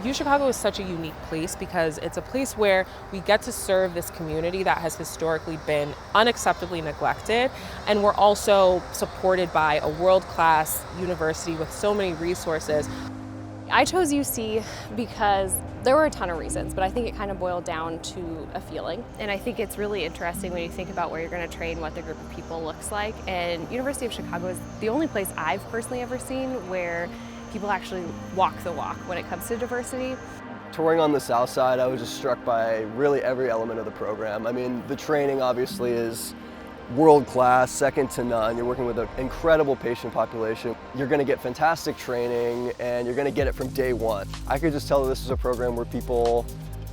UChicago is such a unique place because it's a place where we get to serve this community that has historically been unacceptably neglected, and we're also supported by a world-class university with so many resources. I chose UC because there were a ton of reasons, but I think it kind of boiled down to a feeling. And I think it's really interesting when you think about where you're going to train, what the group of people looks like. And University of Chicago is the only place I've personally ever seen where people actually walk the walk when it comes to diversity. Touring on the south side, I was just struck by really every element of the program. I mean, the training obviously is world-class, second to none. You're working with an incredible patient population. You're going to get fantastic training, and you're going to get it from day one. I could just tell that this was a program where people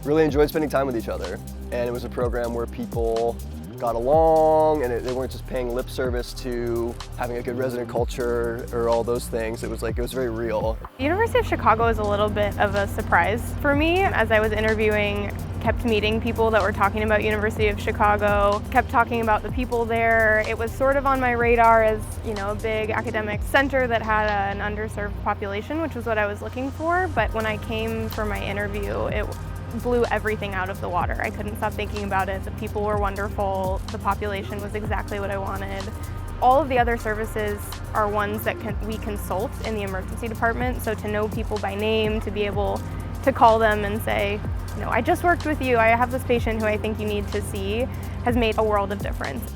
really enjoyed spending time with each other, and it was a program where people got along, and they weren't just paying lip service to having a good resident culture or all those things. It was very real. The University of Chicago is a little bit of a surprise for me. As I was interviewing, kept meeting people that were talking about University of Chicago, kept talking about the people there. It was sort of on my radar as, a big academic center that had an underserved population, which was what I was looking for. But when I came for my interview, it blew everything out of the water. I couldn't stop thinking about it. The people were wonderful. The population was exactly what I wanted. All of the other services are ones that we consult in the emergency department. So to know people by name, to be able to call them and say, I just worked with you, I have this patient who I think you need to see, has made a world of difference.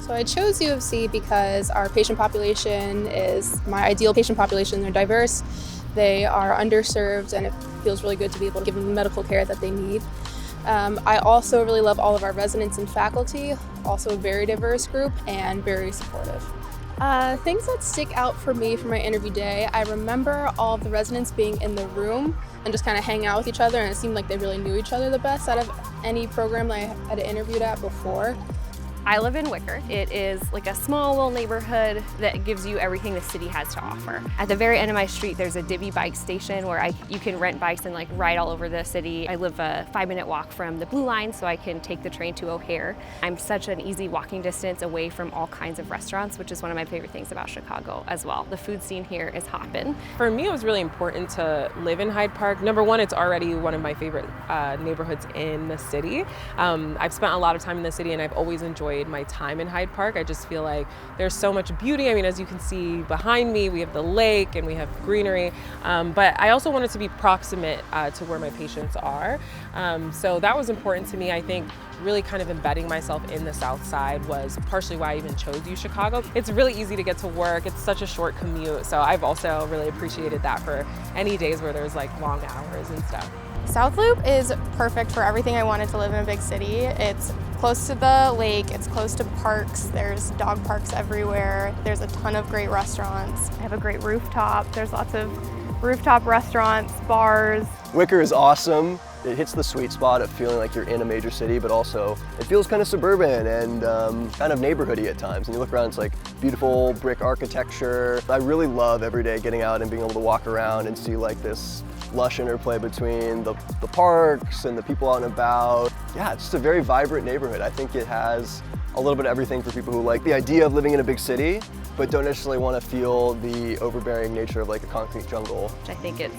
So I chose U of C because our patient population is my ideal patient population. They're diverse, they are underserved, and it feels really good to be able to give them the medical care that they need. I also really love all of our residents and faculty, also a very diverse group and very supportive. Things that stick out for me from my interview day, I remember all of the residents being in the room and just kind of hang out with each other, and it seemed like they really knew each other the best out of any program that I had interviewed at before. I live in Wicker. It is like a small little neighborhood that gives you everything the city has to offer. At the very end of my street, there's a Divvy bike station where you can rent bikes and ride all over the city. I live a 5-minute walk from the Blue Line, so I can take the train to O'Hare. I'm such an easy walking distance away from all kinds of restaurants, which is one of my favorite things about Chicago as well. The food scene here is hoppin'. For me, it was really important to live in Hyde Park. Number one, it's already one of my favorite neighborhoods in the city. I've spent a lot of time in the city, and I've always enjoyed my time in Hyde Park. I just feel like there's so much beauty. I mean, as you can see behind me, we have the lake and we have greenery, but I also wanted to be proximate to where my patients are. So that was important to me. I think really kind of embedding myself in the South Side was partially why I even chose UChicago. It's really easy to get to work. It's such a short commute. So I've also really appreciated that for any days where there's long hours and stuff. South Loop is perfect for everything I wanted to live in a big city. It's close to the lake, it's close to parks, there's dog parks everywhere, there's a ton of great restaurants. I have a great rooftop, there's lots of rooftop restaurants, bars. Wicker is awesome. It hits the sweet spot of feeling like you're in a major city, but also it feels kind of suburban and kind of neighborhoody at times. And you look around, it's like beautiful brick architecture. I really love every day getting out and being able to walk around and see this lush interplay between the parks and the people out and about. Yeah, it's just a very vibrant neighborhood. I think it has a little bit of everything for people who like the idea of living in a big city, but don't necessarily want to feel the overbearing nature of a concrete jungle. I think it's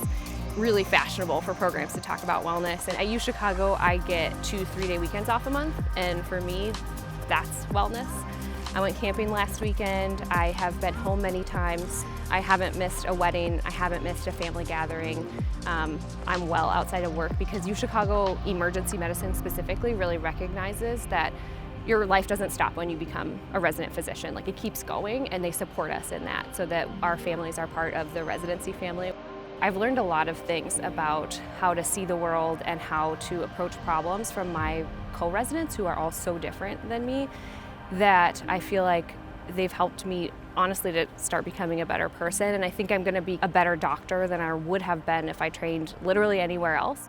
really fashionable for programs to talk about wellness. And at UChicago, I get 2 3-day weekends off a month, and for me, that's wellness. I went camping last weekend. I have been home many times. I haven't missed a wedding. I haven't missed a family gathering. I'm well outside of work because UChicago Emergency Medicine specifically really recognizes that your life doesn't stop when you become a resident physician. It keeps going, and they support us in that so that our families are part of the residency family. I've learned a lot of things about how to see the world and how to approach problems from my co-residents who are all so different than me, that I feel like they've helped me honestly to start becoming a better person. And I think I'm going to be a better doctor than I would have been if I trained literally anywhere else.